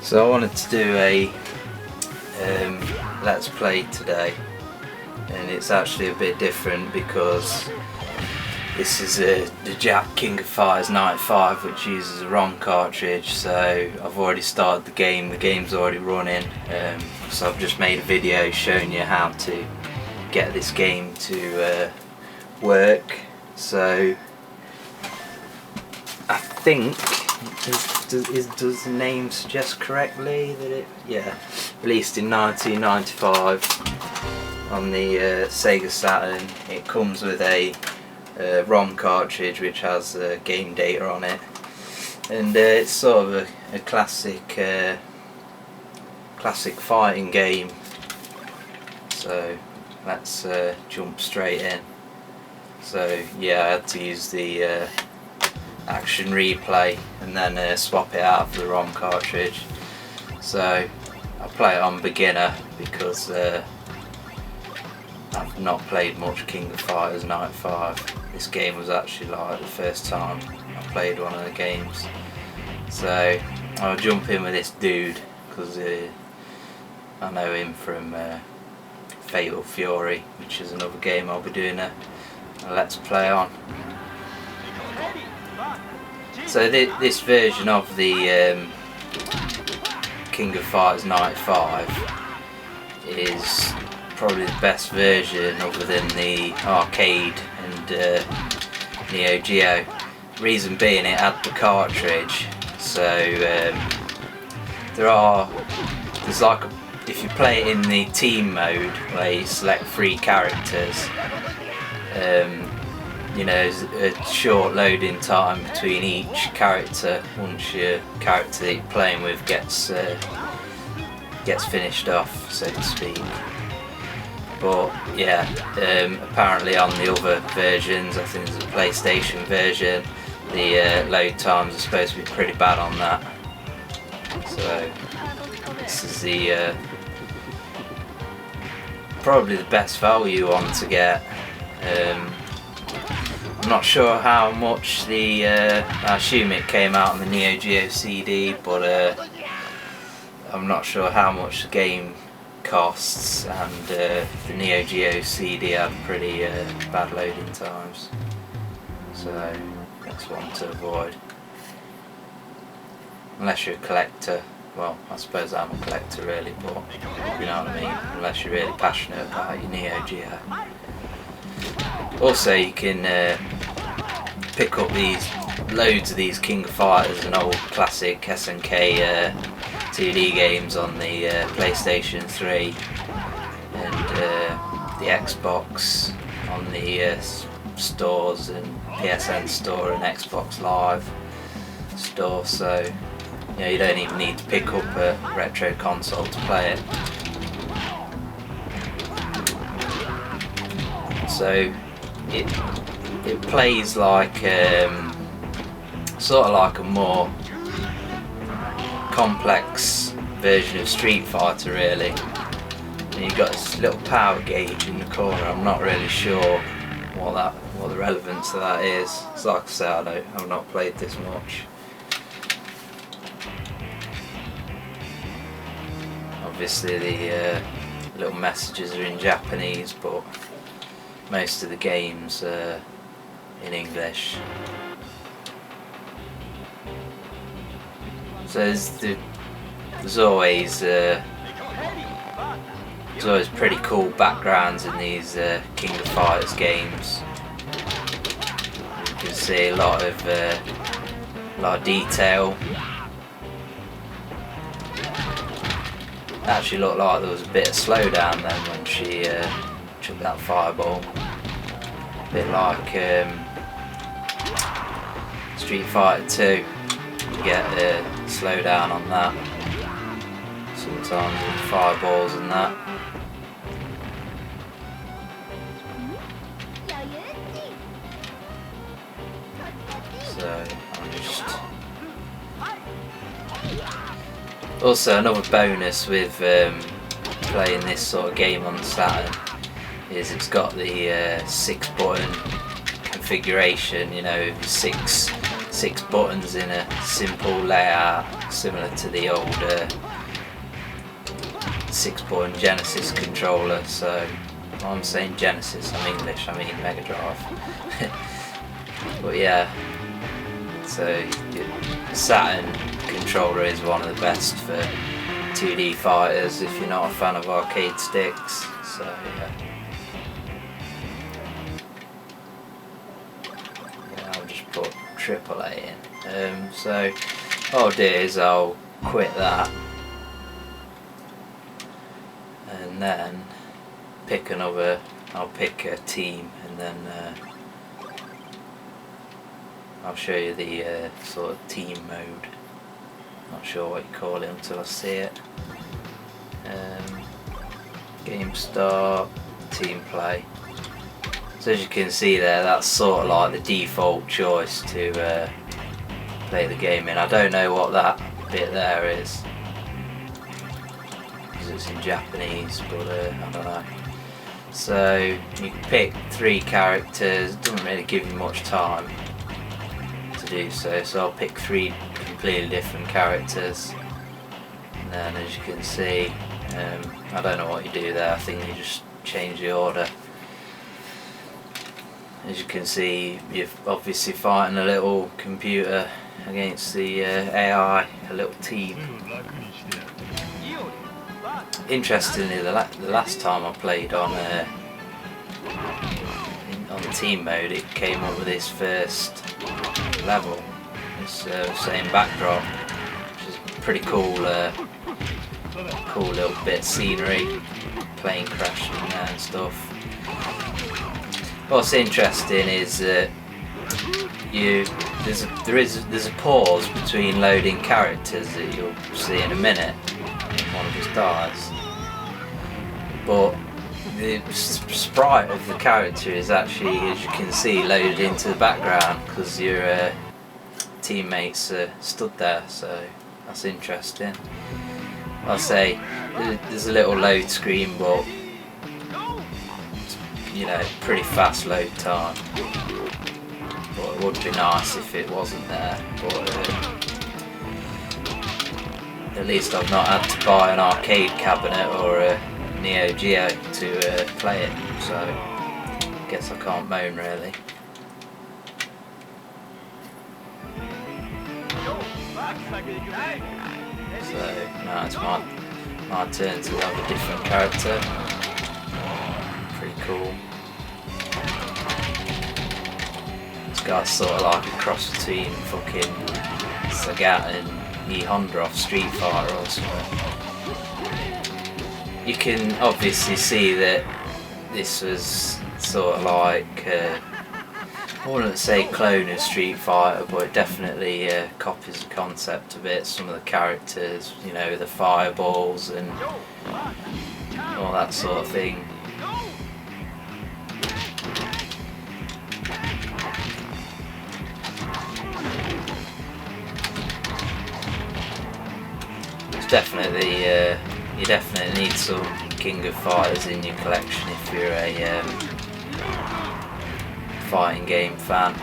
So I wanted to do a let's play today, and it's actually a bit different because this is the Jack King of Fighters 95, which uses a ROM cartridge. So I've already started the game's already running, so I've just made a video showing you how to get this game to work. So I think, does the name suggest correctly that it, yeah, released in 1995 on the Sega Saturn. It comes with a ROM cartridge which has game data on it, and it's sort of a classic fighting game. So let's jump straight in. So yeah, I had to use the action replay and then swap it out for the ROM cartridge. So I play it on beginner because I've not played much King of Fighters 95. This game was actually like the first time I played one of the games. So I'll jump in with this dude because I know him from Fatal Fury, which is another game I'll be doing a let's play on. So this version of the King of Fighters 95 is probably the best version other than the arcade and Neo Geo. Reason being, it had the cartridge. So there's like if you play it in the team mode where you select 3 characters, you know, there's a short loading time between each character once your character that you're playing with gets finished off, so to speak. But yeah, apparently on the other versions, I think there's a PlayStation version, the load times are supposed to be pretty bad on that. So this is the probably the best value one to get. I'm not sure how much I assume it came out on the Neo Geo CD, but I'm not sure how much the game costs, and the Neo Geo CD had pretty bad loading times, so that's one to avoid. Unless you're a collector. Well, I suppose I'm a collector really, but you know what I mean, unless you're really passionate about your Neo Geo. Also, you can pick up loads of these King of Fighters and old classic SNK 2D games on the PlayStation 3 and the Xbox on the stores, and PSN store and Xbox Live store. So you know, you don't even need to pick up a retro console to play it. So it plays like sort of like a more complex version of Street Fighter really. And you've got this little power gauge in the corner. I'm not really sure what the relevance of that is. So like I say, I've not played this much. Obviously the little messages are in Japanese, but most of the games are in English. So there's always pretty cool backgrounds in these King of Fighters games. You can see a lot of detail. Actually looked like there was a bit of slowdown then when she took that fireball. A bit like Street Fighter 2. You get a slowdown on that sometimes with fireballs and that. So I'm just also, another bonus with playing this sort of game on the Saturn is it's got the 6-button configuration, you know, 6 6 buttons in a simple layout, similar to the old 6-button Genesis controller. So I'm saying Genesis, I'm English, I mean Mega Drive. But yeah, so the Saturn controller is one of the best for 2D fighters if you're not a fan of arcade sticks. So yeah, I'll just put AAA in. So what I'll do is I'll quit that and then pick another. I'll pick a team and then I'll show you the sort of team mode. Not sure what you call it until I see it. Game start, team play. So as you can see there, that's sort of like the default choice to play the game in. I don't know what that bit there is because it's in Japanese, but I don't know. So you can pick 3 characters. It doesn't really give you much time to do so. So I'll pick 3 completely different characters, and then as you can see, I don't know what you do there. I think you just change the order. As you can see, you're obviously fighting a little computer against the AI, a little team. Interestingly, the last time I played on team mode, it came up with this first level, this same backdrop, which is pretty cool. Cool little bit of scenery, plane crashing there and stuff. What's interesting is that there's a pause between loading characters that you'll see in a minute when one of us dies, but the sprite of the character is actually, as you can see, loaded into the background because your teammates stood there, so that's interesting. I'll say there's a little load screen, but you know, pretty fast load time. But it would be nice if it wasn't there. But at least I've not had to buy an arcade cabinet or a Neo Geo to play it. So I guess I can't moan really. So now it's my turn to have a different character. Pretty cool. This guy's sort of like a cross between fucking Sagat and E Honda off Street Fighter or something. You can obviously see that this was sort of like I wouldn't say clone of Street Fighter, but it definitely copies the concept a bit. Some of the characters, you know, the fireballs and all that sort of thing. It's definitely, you definitely need some King of Fighters in your collection if you're a fighting game fan.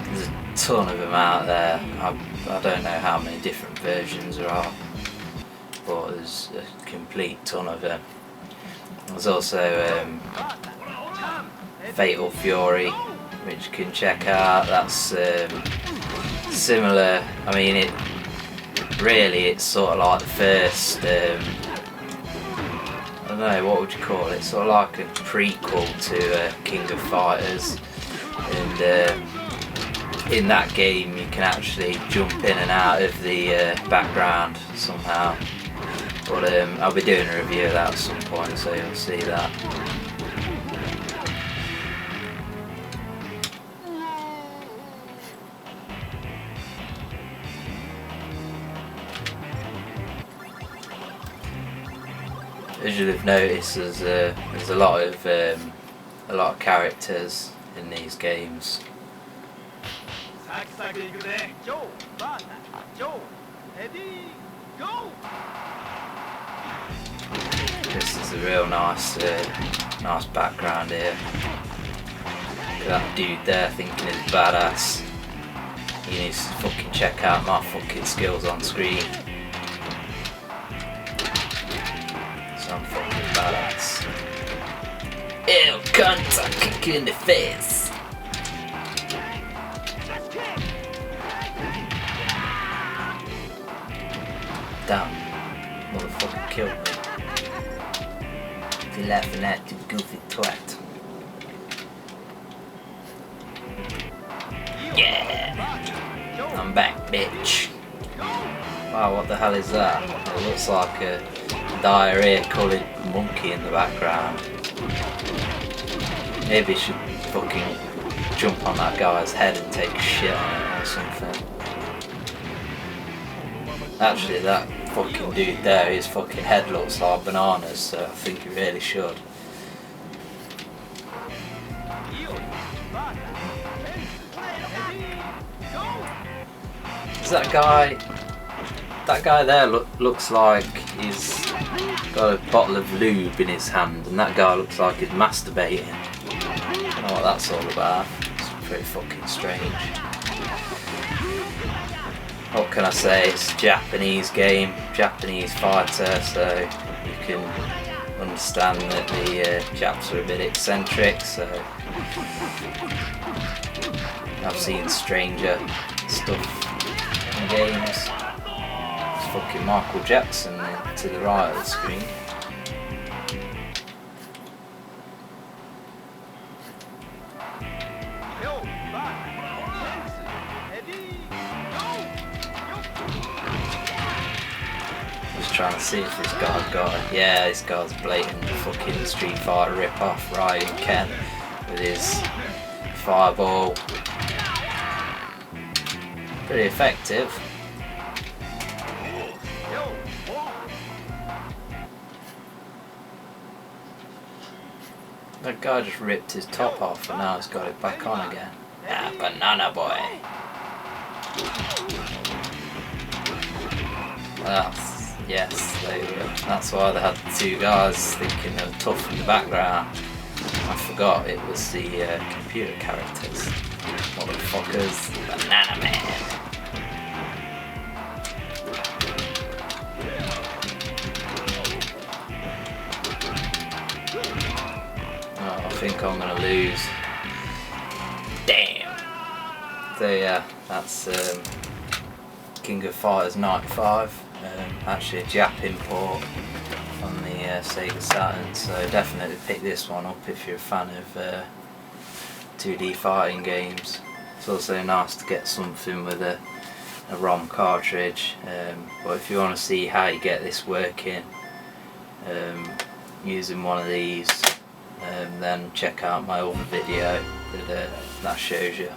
There's a ton of them out there. I don't know how many different versions there are, but there's a complete ton of them. There's also Fatal Fury, which you can check out. That's similar. I mean, it's sort of like the first. I don't know, what would you call it? Sort of like a prequel to King of Fighters, and in that game you can actually jump in and out of the background somehow. But I'll be doing a review of that at some point, so you'll see that. As you'll have noticed, there's a lot of characters in these games. This is a real nice background here. at that dude there thinking he's badass. He needs to fucking check out my fucking skills on screen. So I'm fucking badass. Ew, cunt, I'll kick you in the face. Damn, motherfucker killed me. You're laughing at, you goofy twat. Yeah! I'm back, bitch. Wow, what the hell is that? It looks like a diarrhea-coloured monkey in the background. Maybe you should fucking jump on that guy's head and take a shit on it or something. Actually, that fucking dude there, his fucking head looks like bananas, so I think he really should. Is that guy? That guy there looks like he's got a bottle of lube in his hand, and that guy looks like he's masturbating. I don't know what that's all about. It's pretty fucking strange. What can I say? It's a Japanese game, Japanese fighter, so you can understand that the Japs are a bit eccentric. So I've seen stranger stuff in games. It's fucking Michael Jackson to the right of the screen. Just trying to see if this guy's got it. Yeah, this guy's blatant fucking Street Fighter rip-off, Ryan Ken with his fireball. Pretty effective. That guy just ripped his top off and now he's got it back on again. Ah, banana boy. Yes, that's why they had the two guys thinking they were tough in the background. I forgot it was the computer characters. Motherfuckers, Banana Man. Oh, I think I'm gonna lose. Damn. So yeah, that's King of Fighters 95. Actually a Jap import on the Sega Saturn, so definitely pick this one up if you're a fan of 2D fighting games. It's also nice to get something with a ROM cartridge, but if you want to see how you get this working using one of these, then check out my other video that shows you.